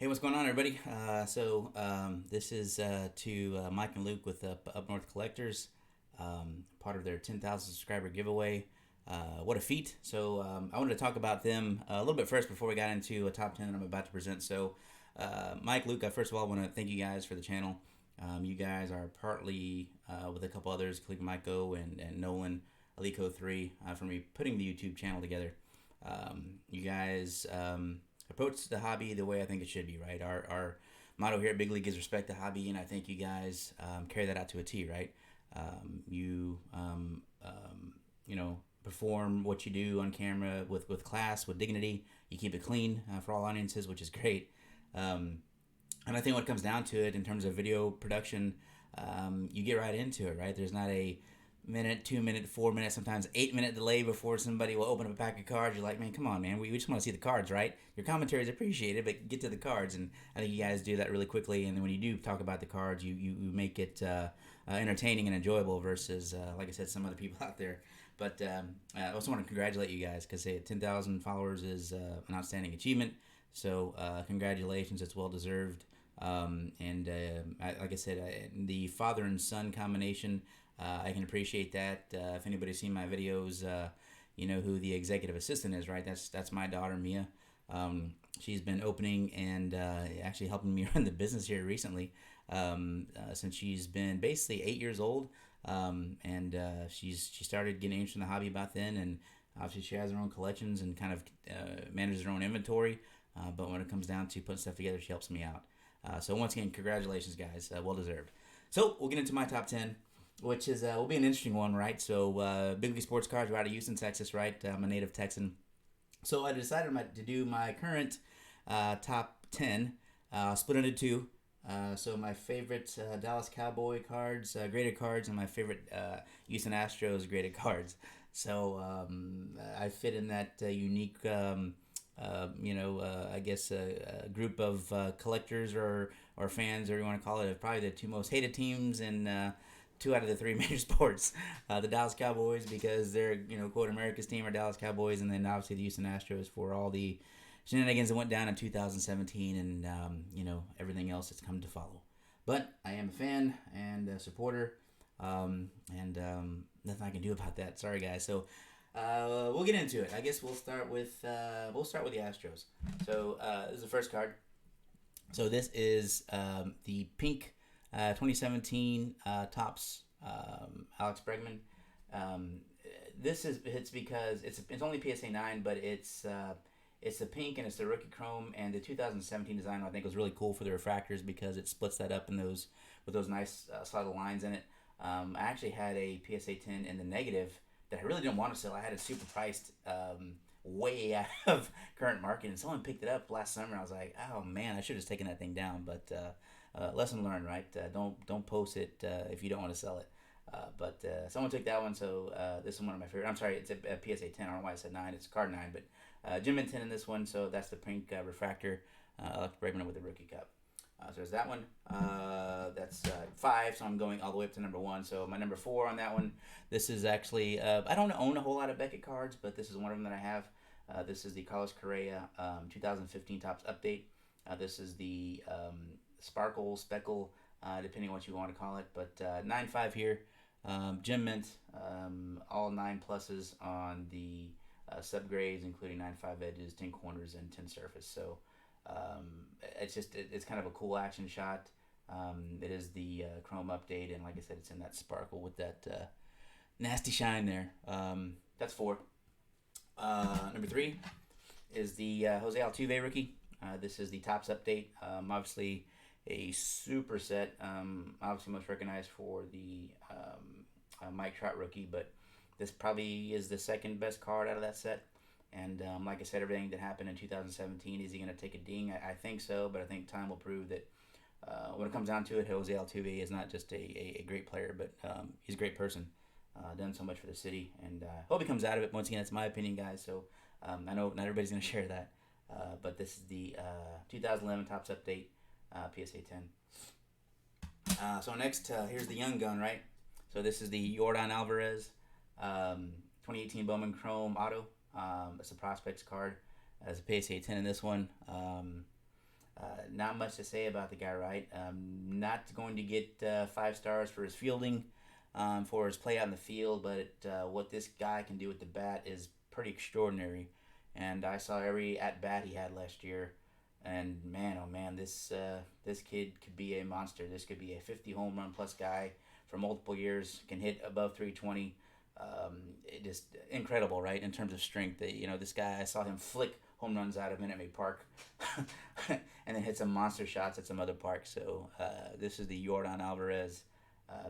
Hey, what's going on, everybody? This is to Mike and Luke with Up North Collectors, part of their 10,000 subscriber giveaway. What a feat! I wanted to talk about them a little bit first before we got into a top 10 that I'm about to present. Mike, Luke, first of all, I want to thank you guys for the channel. You guys are partly with a couple others, Kalik Maiko and Nolan, Alico3, for me putting the YouTube channel together. You guys approach the hobby the way I think it should be, right? Our motto here at Big League is respect the hobby, and I think you guys carry that out to a T, right? You know, perform what you do on camera with class, with dignity. You keep it clean for all audiences, which is great. Um, and I think what comes down to it in terms of video production, you get right into it, right? There's not a minute, 2 minute, 4 minute, sometimes 8 minute delay before somebody will open up a pack of cards. You're like, man, come on, man. We just want to see the cards, right? Your commentary is appreciated, but get to the cards. And I think you guys do that really quickly. And then when you do talk about the cards, you make it entertaining and enjoyable versus, like I said, some other people out there. I also want to congratulate you guys because 10,000 followers is an outstanding achievement. Congratulations. It's well deserved. Like I said, the father and son combination, I can appreciate that. If anybody's seen my videos, you know who the executive assistant is, right? That's my daughter Mia. She's been opening and actually helping me run the business here recently, since she's been basically 8 years old. She started getting interested in the hobby about then, and obviously she has her own collections and kind of manages her own inventory. But when it comes down to putting stuff together, she helps me out. Once again, congratulations, guys. Well deserved. So we'll get into my top 10, which is will be an interesting one, right? Big League Sports Cards. We're out of Houston, Texas, right? I'm a native Texan. So I decided to do my current top 10, split into two. My favorite Dallas Cowboy cards, graded cards, and my favorite Houston Astros graded cards. I fit in that unique, I guess a group of collectors or fans, or you want to call it, of probably the two most hated teams in two out of the three major sports. The Dallas Cowboys, because they're, quote, America's team, are Dallas Cowboys, and then obviously the Houston Astros for all the shenanigans that went down in 2017 and, everything else that's come to follow. But I am a fan and a supporter, nothing I can do about that. Sorry, guys. We'll get into it. I guess we'll start with the Astros. This is the first card. So this is the pink 2017 Topps Alex Bregman. It's because it's only PSA 9, but it's the pink and it's the rookie chrome, and the 2017 design I think was really cool for the refractors because it splits that up in those with those nice slotted lines in it. I actually had a PSA 10 in the negative that I really didn't want to sell. I had it super priced, way out of current market, and someone picked it up last summer. I was like, oh man, I should have taken that thing down. But lesson learned, right? Don't post it if you don't want to sell it. Someone took that one, so this is one of my favorite. I'm sorry, it's a PSA 10. I don't know why I said 9. It's card 9, but Jim and 10 in this one, so that's the pink refractor. Alex Bregman with the rookie cup. So there's that one. That's 5, so I'm going all the way up to number 1. So my number 4 on that one, this is actually, I don't own a whole lot of Beckett cards, but this is one of them that I have. This is the Carlos Correa 2015 Topps Update. This is the Sparkle, Speckle, depending on what you want to call it, but 9.5 here. Jim Mint, all 9 pluses on the subgrades, including 9.5 edges, 10 corners, and 10 surface. It's kind of a cool action shot. It is the chrome update, and like I said, it's in that sparkle with that nasty shine there. That's 4. Number 3 is the Jose Altuve rookie. This is the Topps update. Obviously a super set. Obviously most recognized for the Mike Trout rookie, but this probably is the second best card out of that set. And like I said, everything that happened in 2017, is he going to take a ding? I think so, but I think time will prove that when it comes down to it, Jose Altuve is not just a great player, but he's a great person. Done so much for the city, and hope he comes out of it. Once again, that's my opinion, guys. I know not everybody's going to share that, but this is the 2011 Topps Update PSA 10. Next, here's the young gun, right? So this is the Yordan Alvarez 2018 Bowman Chrome Auto. It's a prospects card. As a PSA 10 in this one. Not much to say about the guy, right? Not going to get 5 stars for his fielding, for his play out in the field, but what this guy can do with the bat is pretty extraordinary. And I saw every at bat he had last year, and man, oh man, this kid could be a monster. This could be a 50 home run plus guy for multiple years. Can hit above 320. It just incredible, right? In terms of strength, this guy, I saw him flick home runs out of Minute Maid Park, and then hit some monster shots at some other parks. So this is the Jordan Alvarez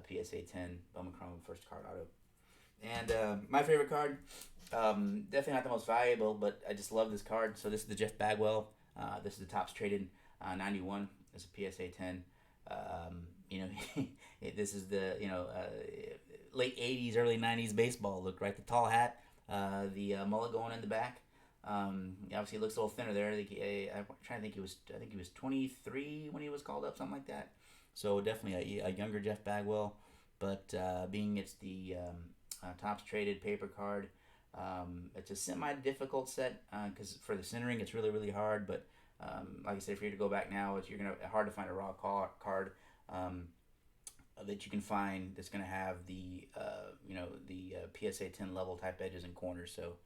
PSA 10 Bowman Chrome first card auto. And my favorite card, definitely not the most valuable, but I just love this card. So this is the Jeff Bagwell. This is the Topps Traded 91. This is a PSA 10. This is the late 80s, early 90s baseball look, right? The tall hat, the mullet going in the back. Obviously, he looks a little thinner there. I'm trying to think I think he was 23 when he was called up, something like that. So definitely a younger Jeff Bagwell. But being it's the Topps Traded paper card, it's a semi-difficult set because for the centering, it's really, really hard. But like I said, if you're to go back now, you're hard to find a raw card. That you can find that's going to have the PSA 10 level type edges and corners. So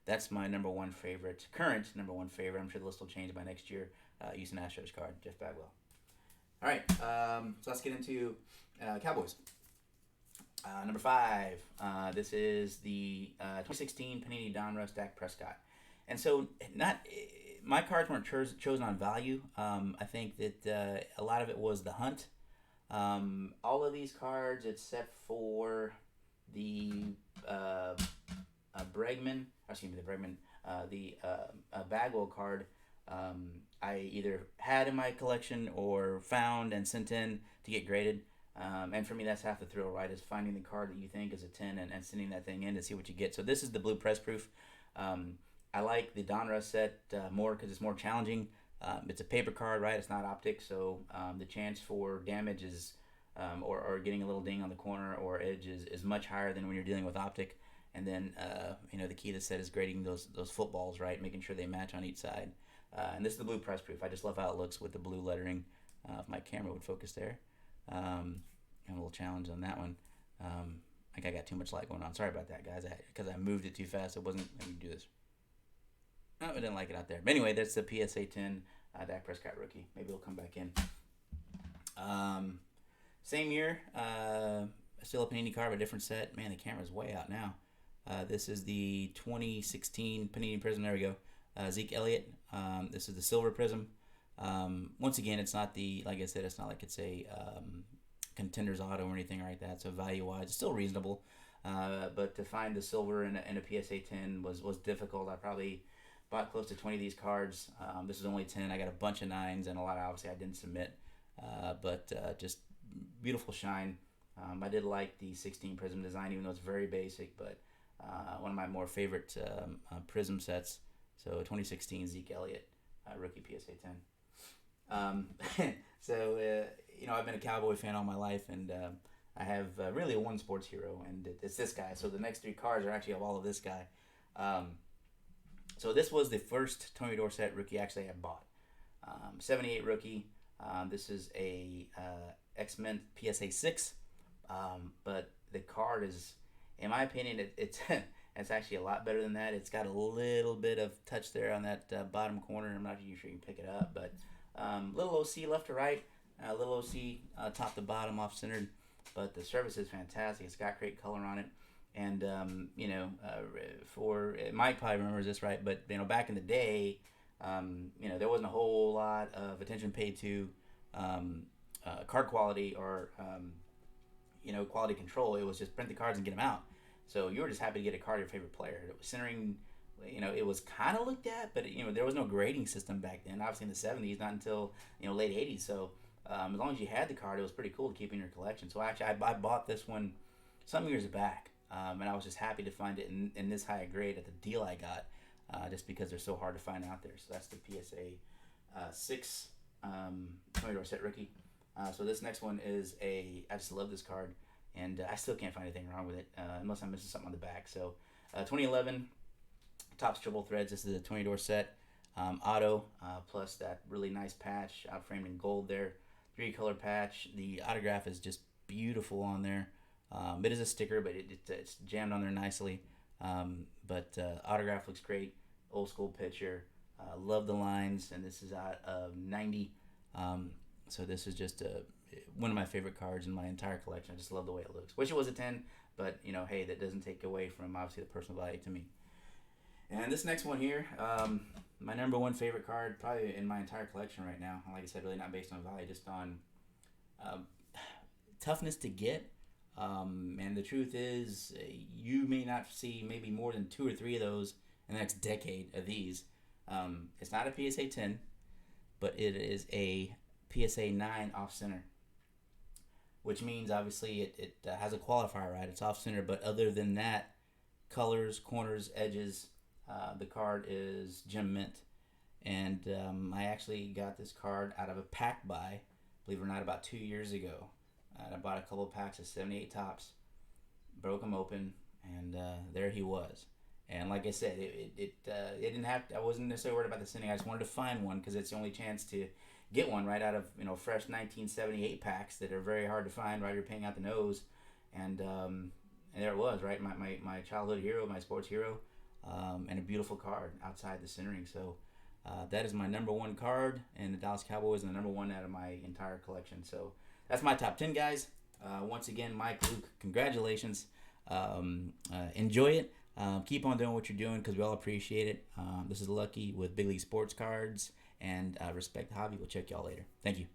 that's my number one favorite, current number one favorite. I'm sure the list will change by next year. Houston Astros card, Jeff Bagwell. All right, so let's get into Cowboys. Number 5, this is the 2016 Panini Donruss Dak Prescott. And so my cards weren't chosen on value. I think that a lot of it was the hunt. All of these cards, except for the Bagwell card, I either had in my collection or found and sent in to get graded. And for me, that's half the thrill, right? Is finding the card that you think is a 10 and sending that thing in to see what you get. So this is the blue press proof. I like the Donruss set more because it's more challenging. It's a paper card, right? It's not optic, so the chance for damage is or getting a little ding on the corner or edge is much higher than when you're dealing with optic. And then the key to the set is grading those footballs, right? Making sure they match on each side. And this is the blue press proof. I just love how it looks with the blue lettering. If my camera would focus there. A little challenge on that one. I think I got too much light going on. Sorry about that, guys. Because I moved it too fast. It wasn't. Let me do this. Oh, I didn't like it out there. But anyway, that's the PSA 10 Dak Prescott rookie. Maybe he'll come back in. Same year, still a Panini card, but a different set. Man, the camera's way out now. This is the 2016 Panini Prism. There we go. Zeke Elliott. This is the silver prism. Once again, it's not like I said, it's not like it's a contenders auto or anything like that. So value-wise, it's still reasonable. But to find the silver in a PSA 10 was difficult. I probably bought close to 20 of these cards. This is only 10. I got a bunch of 9s and a lot, obviously, I didn't submit. But just beautiful shine. I did like the 16 prism design, even though it's very basic, but one of my more favorite prism sets. So 2016 Zeke Elliott, rookie PSA 10. I've been a Cowboy fan all my life, and I have really one sports hero, and it's this guy. So the next 3 cards are actually of all of this guy. So this was the first Tony Dorsett rookie actually I bought. 78 rookie. This is a X-Men PSA 6, but the card is, in my opinion, it's it's actually a lot better than that. It's got a little bit of touch there on that bottom corner. I'm not sure you can pick it up, but little OC left to right, little OC top to bottom off centered, but the surface is fantastic. It's got great color on it. And for Mike probably remembers this, right? But back in the day, there wasn't a whole lot of attention paid to card quality or quality control. It was just print the cards and get them out. So you were just happy to get a card of your favorite player. It was centering. It was kind of looked at, but there was no grading system back then. Obviously in the 70s, not until late 80s. So as long as you had the card, it was pretty cool to keep in your collection. So actually, I bought this one some years back. And I was just happy to find it in this high a grade at the deal I got, just because they're so hard to find out there. So that's the PSA 6 Tony Dorsett rookie. So this next one is I just love this card, and I still can't find anything wrong with it, unless I'm missing something on the back. So 2011 Topps Triple Threads. This is the Tony Dorsett. auto, plus that really nice patch framed in gold there. 3-color patch. The autograph is just beautiful on there. It is a sticker, but it's jammed on there nicely. But autograph looks great. Old school picture. Love the lines, and this is out of 90. So this is just one of my favorite cards in my entire collection. I just love the way it looks. Wish it was a 10, but hey, that doesn't take away from obviously the personal value to me. And this next one here, my number one favorite card, probably in my entire collection right now. Like I said, really not based on value, just on uh, toughness to get. And the truth is, you may not see maybe more than 2 or 3 of those in the next decade of these. It's not a PSA 10, but it is a PSA 9 off center, which means obviously it has a qualifier, right? It's off center, but other than that, colors, corners, edges, the card is gem mint. And I actually got this card out of a pack buy, believe it or not, about 2 years ago. And I bought a couple of packs of 78 tops, broke them open, and there he was. And like I said, it didn't have. I wasn't necessarily worried about the sending. I just wanted to find one because it's the only chance to get one right out of fresh 1978 packs that are very hard to find. Right, you're paying out the nose, and there it was. Right, my childhood hero, my sports hero, and a beautiful card outside the centering. So that is my number one card, and the Dallas Cowboys, and the number one out of my entire collection. So that's my top 10, guys. Once again, Mike, Luke, congratulations. Enjoy it. Keep on doing what you're doing because we all appreciate it. This is Lucky with Big League Sports Cards, and respect the hobby. We'll check y'all later. Thank you.